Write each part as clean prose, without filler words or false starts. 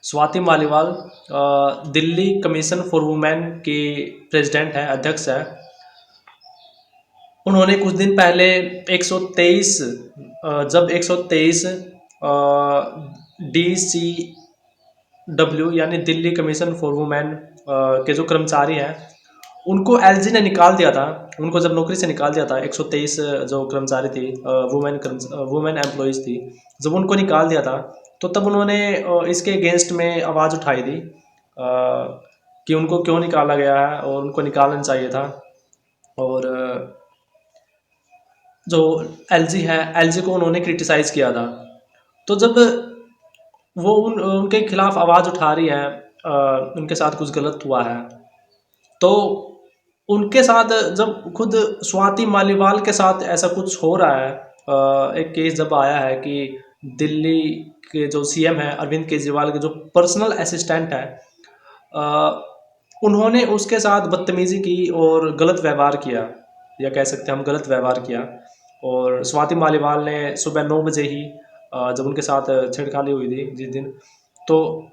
Swati Maliwal Delhi commission for women की president है, अध्यक्ष है। उन्होंने कुछ दिन पहले 123 जब 123 DCW यानी दिल्ली कमीशन फॉर वुमेन के जो कर्मचारी हैं उनको एलजी ने निकाल दिया था। उनको जब नौकरी से निकाल दिया था 123 जो कर्मचारी थी, वुमेन एम्प्लॉइज थी, जब उनको निकाल दिया था तो तब उन्होंने इसके अगेंस्ट में आवाज़ उठाई थी कि उनको क्यों निकाला गया है और उनको निकालना चाहिए था। और जो एलजी है, एलजी को उन्होंने क्रिटिसाइज़ किया था। तो जब वो उनके खिलाफ आवाज़ उठा रही है, उनके साथ कुछ गलत हुआ है, तो उनके साथ जब खुद स्वाति मालीवाल के साथ ऐसा कुछ हो रहा है, एक केस जब आया है कि दिल्ली के जो सीएम है अरविंद केजरीवाल के जो पर्सनल असिस्टेंट है, उन्होंने उसके साथ बदतमीज़ी की और गलत व्यवहार किया, या कह सकते हैं हम गलत व्यवहार किया। और स्वाति मालीवाल ने सुबह 9 बजे ही जब उनके साथ छेड़खानी हुई थी जिस दिन, तो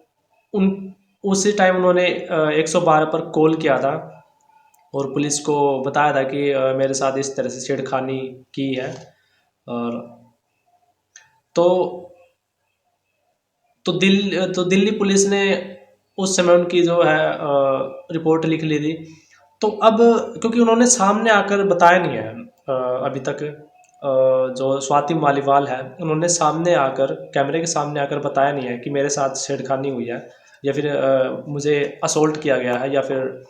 उन उसी टाइम उन्होंने 112 पर कॉल किया था और पुलिस को बताया था कि मेरे साथ इस तरह से छेड़खानी की है। और तो दिल्ली पुलिस ने उस समय उनकी जो है रिपोर्ट लिख ली थी। तो अब क्योंकि उन्होंने सामने आकर बताया नहीं है अभी तक, जो स्वाति मालीवाल है उन्होंने सामने आकर, कैमरे के सामने आकर बताया नहीं है कि मेरे साथ छेड़खानी हुई है या फिर मुझे असोल्ट किया गया है या फिर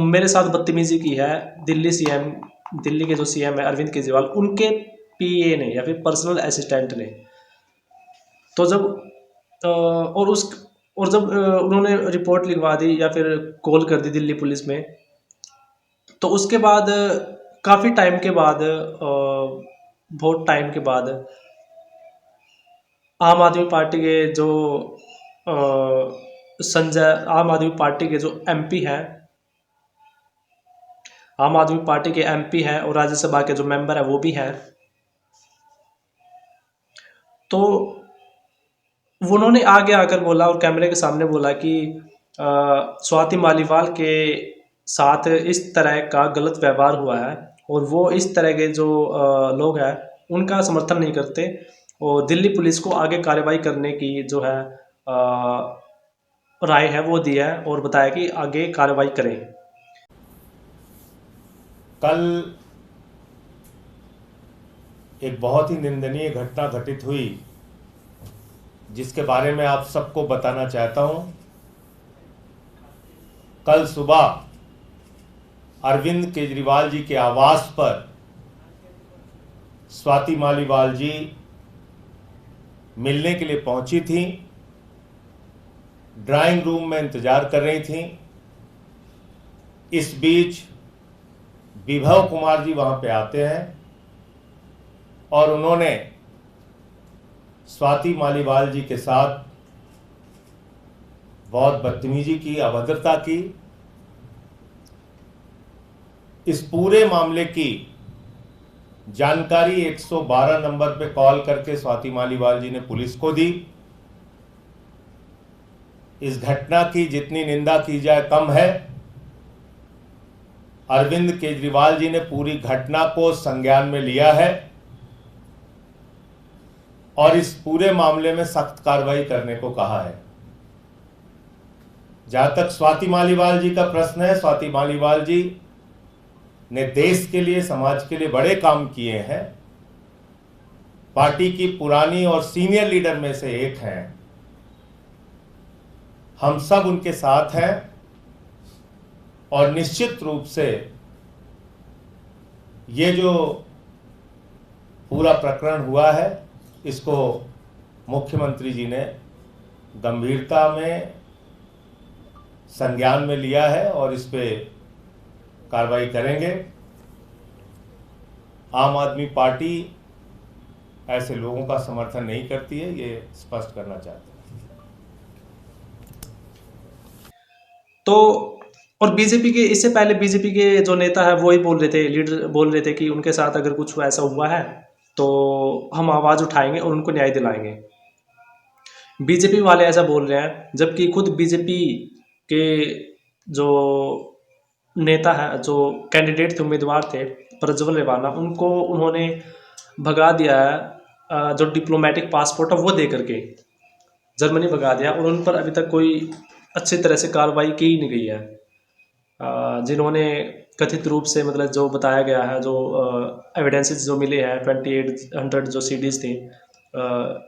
मेरे साथ बदतमीज़ी की है दिल्ली के जो सीएम है अरविंद केजरीवाल, उनके पीए ने या फिर पर्सनल असिस्टेंट ने। तो जब जब उन्होंने रिपोर्ट लिखवा दी या फिर कॉल कर दी दिल्ली पुलिस में, तो उसके बाद काफ़ी टाइम के बाद, बहुत टाइम के बाद, आम आदमी पार्टी के जो आम आदमी पार्टी के जो एमपी हैं, आम आदमी पार्टी के एमपी हैं और राज्यसभा के जो मेंबर हैं वो भी हैं, तो उन्होंने आगे आकर बोला और कैमरे के सामने बोला कि स्वाति मालीवाल के साथ इस तरह का गलत व्यवहार हुआ है और वो इस तरह के जो लोग हैं उनका समर्थन नहीं करते और दिल्ली पुलिस को आगे कार्रवाई करने की जो है राय है वो दी है और बताया कि आगे कार्रवाई करें। कल एक बहुत ही निंदनीय घटना घटित हुई जिसके बारे में आप सबको बताना चाहता हूं। कल सुबह अरविंद केजरीवाल जी के आवास पर स्वाति मालीवाल जी मिलने के लिए पहुंची थी, ड्राइंग रूम में इंतजार कर रही थी। इस बीच विभव कुमार जी वहां पे आते हैं और उन्होंने स्वाति मालीवाल जी के साथ बहुत बदतमीजी की, अभद्रता की। इस पूरे मामले की जानकारी 112 नंबर पे कॉल करके स्वाति मालीवाल जी ने पुलिस को दी। इस घटना की जितनी निंदा की जाए कम है। अरविंद केजरीवाल जी ने पूरी घटना को संज्ञान में लिया है और इस पूरे मामले में सख्त कार्रवाई करने को कहा है। जहां तक स्वाति मालीवाल जी का प्रश्न है, स्वाति मालीवाल जी ने देश के लिए, समाज के लिए बड़े काम किए हैं। पार्टी की पुरानी और सीनियर लीडर में से एक हैं। हम सब उनके साथ हैं और निश्चित रूप से ये जो पूरा प्रकरण हुआ है इसको मुख्यमंत्री जी ने गंभीरता में संज्ञान में लिया है और इस पे कार्रवाई करेंगे। आम आदमी पार्टी ऐसे लोगों का समर्थन नहीं करती है, ये स्पष्ट करना चाहते हैं। तो और बीजेपी के, इससे पहले बीजेपी के जो नेता है वो ही बोल रहे थे, लीडर बोल रहे थे कि उनके साथ अगर कुछ ऐसा हुआ है तो हम आवाज़ उठाएंगे और उनको न्याय दिलाएंगे। बीजेपी वाले ऐसा बोल रहे हैं, जबकि खुद बीजेपी के जो नेता है, जो कैंडिडेट थे, उम्मीदवार थे, प्रज्वल रेवाना, उनको उन्होंने भगा दिया है, जो डिप्लोमेटिक पासपोर्ट है वो दे करके जर्मनी भगा दिया, और उन पर अभी तक कोई अच्छी तरह से कार्रवाई की नहीं गई है। जिन्होंने कथित रूप से, मतलब जो बताया गया है, जो एविडेंसेस जो मिले हैं, 2800 जो सीडीज थी,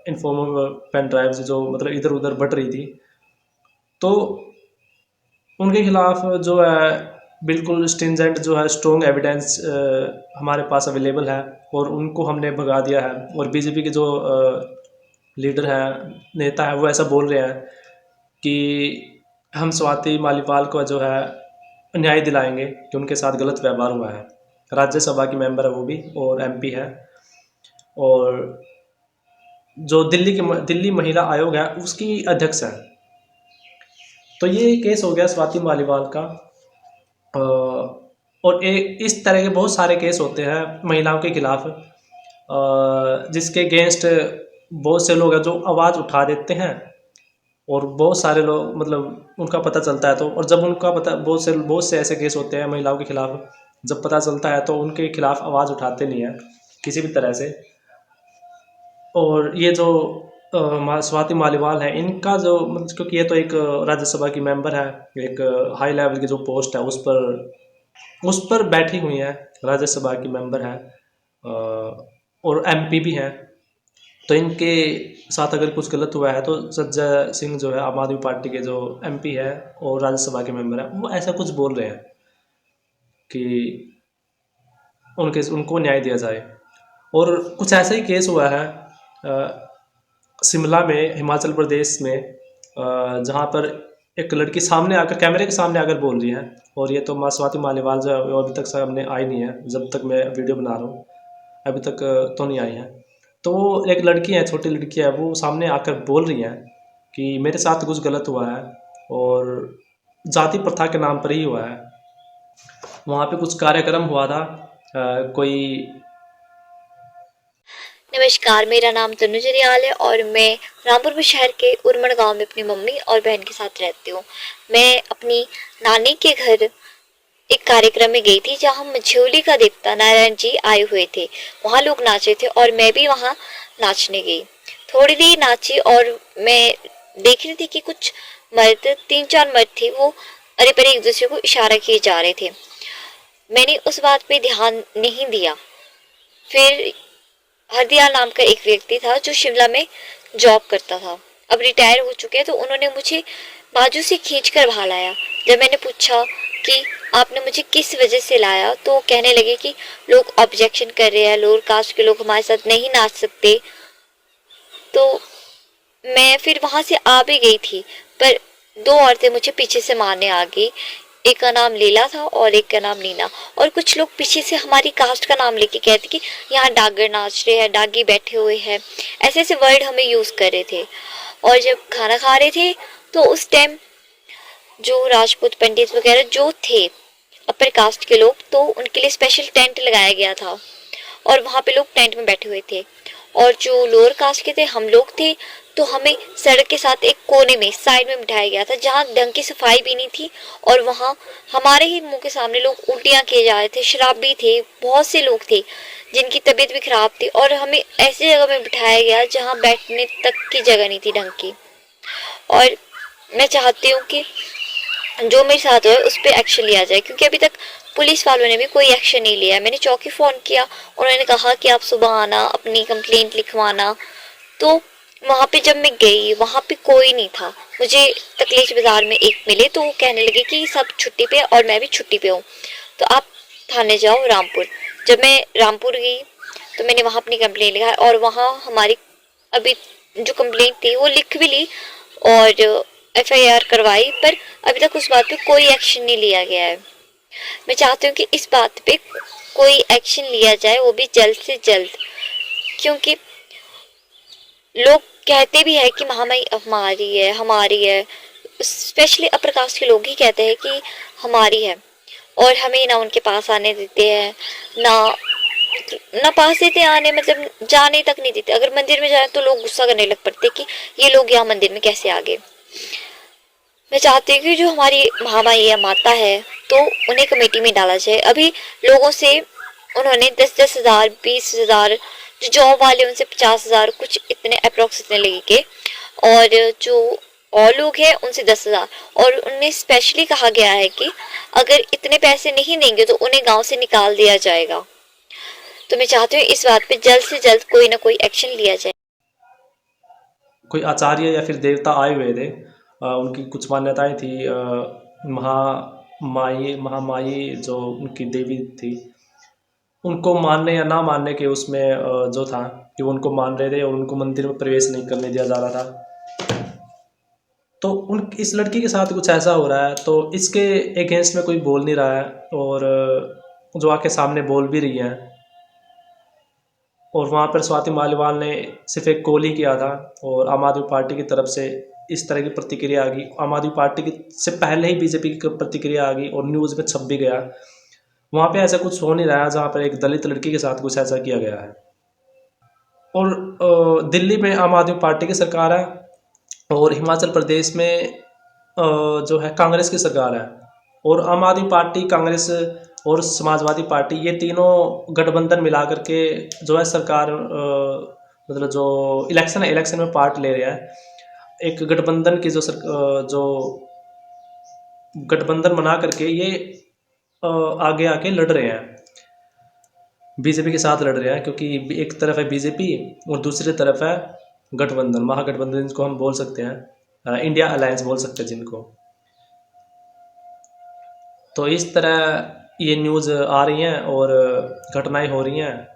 इनफॉर्मल पेन ड्राइव्स, जो मतलब इधर उधर बट रही थी, तो उनके खिलाफ जो है बिल्कुल स्ट्रिंजेंट जो है स्ट्रॉन्ग एविडेंस हमारे पास अवेलेबल है, और उनको हमने भगा दिया है। और बीजेपी के जो लीडर है, नेता है, वो ऐसा बोल रहे हैं कि हम स्वाति मालीवाल को जो है न्याय दिलाएंगे कि उनके साथ गलत व्यवहार हुआ है। राज्यसभा की मेंबर है वो भी, और एमपी है, और जो दिल्ली महिला आयोग है उसकी अध्यक्ष है। तो ये केस हो गया स्वाति मालीवाल का। और इस तरह के बहुत सारे केस होते हैं महिलाओं के खिलाफ, जिसके अगेंस्ट बहुत से लोग हैं जो आवाज़ उठा देते हैं, और बहुत सारे लोग, मतलब उनका पता चलता है तो, और जब उनका पता, बहुत से ऐसे केस होते हैं महिलाओं के खिलाफ, जब पता चलता है तो उनके खिलाफ आवाज़ उठाते नहीं हैं किसी भी तरह से। और ये जो स्वाति मालीवाल है, इनका जो मतलब, क्योंकि ये तो एक राज्यसभा की मेंबर है, एक हाई लेवल की जो पोस्ट है उस पर बैठी हुई है, राज्यसभा की मेंबर है, और एमपी भी हैं। तो इनके साथ अगर कुछ गलत हुआ है तो सज्जय सिंह जो है, आम आदमी पार्टी के जो एमपी है और राज्यसभा के मेंबर है, वो ऐसा कुछ बोल रहे हैं कि उनको न्याय दिया जाए। और कुछ ऐसा ही केस हुआ है शिमला में, हिमाचल प्रदेश में, जहाँ पर एक लड़की सामने आकर, कैमरे के सामने आकर बोल रही है, और ये तो स्वाति मालीवाल जो है वो अभी तक सामने आई नहीं है, जब तक मैं वीडियो बना रहा हूँ अभी तक तो नहीं आई है। तो वो एक लड़की है, छोटी लड़की है, वो सामने आकर बोल रही है कि मेरे साथ कुछ गलत हुआ है, और जाति प्रथा के नाम पर ही हुआ है। वहाँ पे कुछ कार्यक्रम हुआ था, कोई। नमस्कार, मेरा नाम तनुज रियाल है और मैं रामपुर शहर के उरमण गांव में अपनी मम्मी और बहन के साथ रहती हूँ। मैं अपनी नानी के घर एक कार्यक्रम में गई थी जहाँ मझोली का देवता नारायण जी आए हुए थे। वहाँ लोग नाचे थे और मैं भी वहाँ नाचने गई। थोड़ी देर नाची और मैं देख रही थी कि कुछ मर्द, 3-4 मर्द थे, वो अरे परे एक दूसरे को इशारा किए जा रहे थे। मैंने उस बात पे ध्यान नहीं दिया। फिर हरदयाल नाम का एक व्यक्ति था जो शिमला में जॉब करता था, अब रिटायर हो चुके हैं, तो उन्होंने मुझे बाजू से खींच कर बाहर लाया। जब मैंने पूछा कि आपने मुझे किस वजह से लाया, तो कहने लगे कि लोग ऑब्जेक्शन कर रहे हैं, लोअर कास्ट के लोग हमारे साथ नहीं नाच सकते। तो मैं फिर वहां से आ भी गई थी, पर 2 औरतें मुझे पीछे से मारने आ गई। एक का नाम लीला था और एक का नाम नीना, और कुछ लोग पीछे से हमारी कास्ट का नाम लेके कहते कि यहाँ डागर नाच रहे हैं, डागी बैठे हुए हैं, ऐसे ऐसे वर्ड हमें यूज कर रहे थे। और जब खाना खा रहे थे तो उस टाइम जो राजपूत पंडित वगैरह जो थे, अपर कास्ट के लोग, तो उनके लिए स्पेशल टेंट लगाया गया था और वहाँ पे लोग टेंट में बैठे हुए थे। और जो लोअर कास्ट के थे, हम लोग थे, तो हमें सड़क के साथ एक कोने में साइड में बिठाया गया था जहाँ ढंग की सफाई भी नहीं थी, और वहाँ हमारे ही मुंह के सामने लोग उल्टियाँ किए जा रहे थे, शराबी थे, बहुत से लोग थे जिनकी तबीयत भी खराब थी, और हमें ऐसी जगह में बिठाया गया जहाँ बैठने तक की जगह नहीं थी ढंग की। और मैं चाहती हूँ कि जो मेरे साथ हुआ है उस पर एक्शन लिया जाए, क्योंकि अभी तक पुलिस वालों ने भी कोई एक्शन नहीं लिया। मैंने चौकी फ़ोन किया, उन्होंने कहा कि आप सुबह आना, अपनी कंप्लेंट लिखवाना। तो वहाँ पे जब मैं गई, वहाँ पे कोई नहीं था। मुझे तकलीफ बाज़ार में एक मिले, तो वो कहने लगे कि सब छुट्टी पे और मैं भी छुट्टी पे हूँ, तो आप थाने जाओ रामपुर। जब मैं रामपुर गई तो मैंने वहाँ अपनी कंप्लेंट लिखा, और वहाँ हमारी अभी जो कंप्लेंट थी वो लिख भी ली और FIR करवाई, पर अभी तक उस बात पे कोई एक्शन नहीं लिया गया है। मैं चाहती हूँ कि इस बात पे कोई एक्शन लिया जाए, वो भी जल्द से जल्द, क्योंकि लोग कहते भी है कि महामारी हमारी है, स्पेशली अपर कास्ट के लोग ही कहते हैं कि हमारी है, और हमें ना उनके पास आने देते हैं, ना ना पास देते आने, मतलब जाने तक नहीं देते। अगर मंदिर में जाए तो लोग गुस्सा करने लग पड़ते कि ये लोग यहाँ मंदिर में कैसे आ गए। मैं चाहती हूँ कि जो हमारी महामाई या माता है तो उन्हें कमेटी में डाला जाए। अभी लोगों से उन्होंने 10-10 हज़ार, 20 हज़ार, जो जॉब वाले उनसे 50 हज़ार, कुछ इतने अप्रोक्स इतने लगे के, और जो और लोग हैं उनसे 10 हज़ार। और उन्हें स्पेशली कहा गया है कि अगर इतने पैसे नहीं देंगे तो उन्हें गांव से निकाल दिया जाएगा। तो मैं चाहती हूँ इस बात पे जल्द से जल्द कोई ना कोई एक्शन लिया जाए। कोई आचार्य या फिर देवता आए हुए थे, उनकी कुछ मान्यताएं थी। महामाई जो उनकी देवी थी, उनको मानने या ना मानने के उसमें जो था कि वो उनको मान रहे थे और उनको मंदिर में प्रवेश नहीं करने दिया जा रहा था। तो उन इस लड़की के साथ कुछ ऐसा हो रहा है, तो इसके अगेंस्ट में कोई बोल नहीं रहा है, और जो आके सामने बोल भी रही हैं। और वहाँ पर स्वाति मालीवाल ने सिर्फ एक कॉल ही किया था, और आम आदमी पार्टी की तरफ से इस तरह की प्रतिक्रिया आ गई। आम आदमी पार्टी की से पहले ही बीजेपी की प्रतिक्रिया आ गई और न्यूज़ में छप भी गया। वहाँ पे ऐसा कुछ हो नहीं रहा है जहाँ पर एक दलित लड़की के साथ कुछ ऐसा किया गया है। और दिल्ली में आम आदमी पार्टी की सरकार है, और हिमाचल प्रदेश में जो है कांग्रेस की सरकार है। और आम आदमी पार्टी, कांग्रेस और समाजवादी पार्टी, ये तीनों गठबंधन मिला करके जो है सरकार, मतलब जो इलेक्शन है, इलेक्शन में पार्ट ले रहा है। एक गठबंधन की जो गठबंधन बना करके ये आगे आके लड़ रहे हैं, बीजेपी के साथ लड़ रहे हैं। क्योंकि एक तरफ है बीजेपी और दूसरी तरफ है गठबंधन, महागठबंधन जिसको हम बोल सकते हैं, इंडिया अलायंस बोल सकते हैं जिनको। तो इस तरह ये न्यूज़ आ रही हैं और घटनाएं हो रही हैं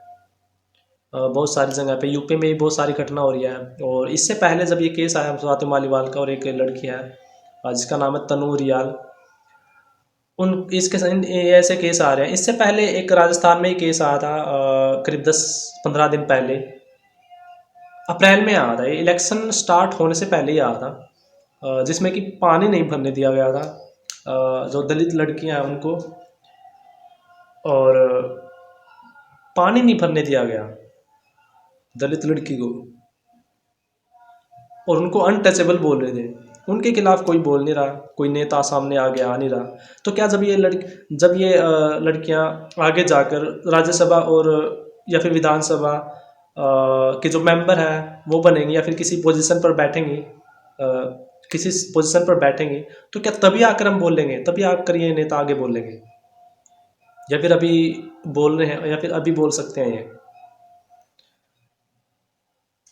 बहुत सारी जगह पे। यूपी में भी बहुत सारी घटना हो रही है। और इससे पहले जब ये केस आया स्वाति मालीवाल का, और एक लड़की है जिसका नाम है तनु रियाल, उन इसके ये ऐसे केस आ रहे हैं। इससे पहले एक राजस्थान में ही केस आया था, करीब 10-15 दिन पहले, अप्रैल में आया था। ये इलेक्शन स्टार्ट होने से पहले ही आया था, जिसमें कि पानी नहीं भरने दिया गया था जो दलित लड़कियां हैं उनको, और पानी नहीं भरने दिया गया दलित लड़की को, और उनको अनटचेबल बोल रहे थे। उनके खिलाफ कोई बोल नहीं रहा, कोई नेता सामने आगे आ नहीं रहा। तो क्या जब ये लड़कियां आगे जाकर राज्यसभा और या फिर विधानसभा के जो मेंबर हैं वो बनेंगी, या फिर किसी पोजीशन पर बैठेंगी, किसी पोजीशन पर बैठेंगी, तो क्या तभी आकर हम बोलेंगे, तभी आकर ये नेता आगे बोलेंगे, या फिर अभी बोल रहे हैं, या फिर अभी बोल सकते हैं ये?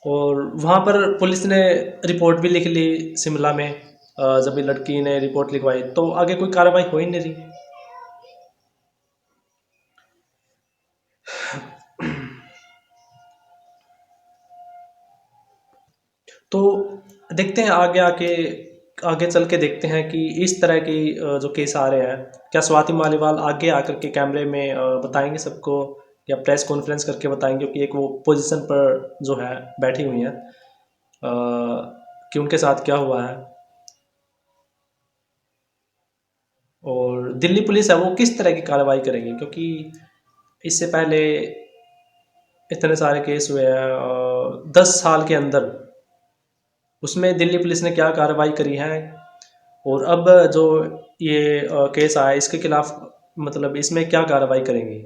और वहाँ पर पुलिस ने रिपोर्ट भी लिख ली शिमला में। जब ये लड़की ने रिपोर्ट लिखवाई तो आगे कोई कार्रवाई हो ही नहीं रही। तो देखते हैं आगे चल के देखते हैं कि इस तरह की जो केस आ रहे हैं, क्या स्वाति मालीवाल आगे आकर के कैमरे में बताएंगे सबको, या प्रेस कॉन्फ्रेंस करके बताएंगे, क्योंकि एक वो पोजीशन पर जो है बैठी हुई हैं, कि उनके साथ क्या हुआ है। और दिल्ली पुलिस है वो किस तरह की कार्रवाई करेगी, क्योंकि इससे पहले इतने सारे केस हुए हैं 10 साल के अंदर, उसमें दिल्ली पुलिस ने क्या कार्रवाई करी है। और अब जो ये केस आया इसके खिलाफ, मतलब इसमें क्या कार्रवाई करेंगी।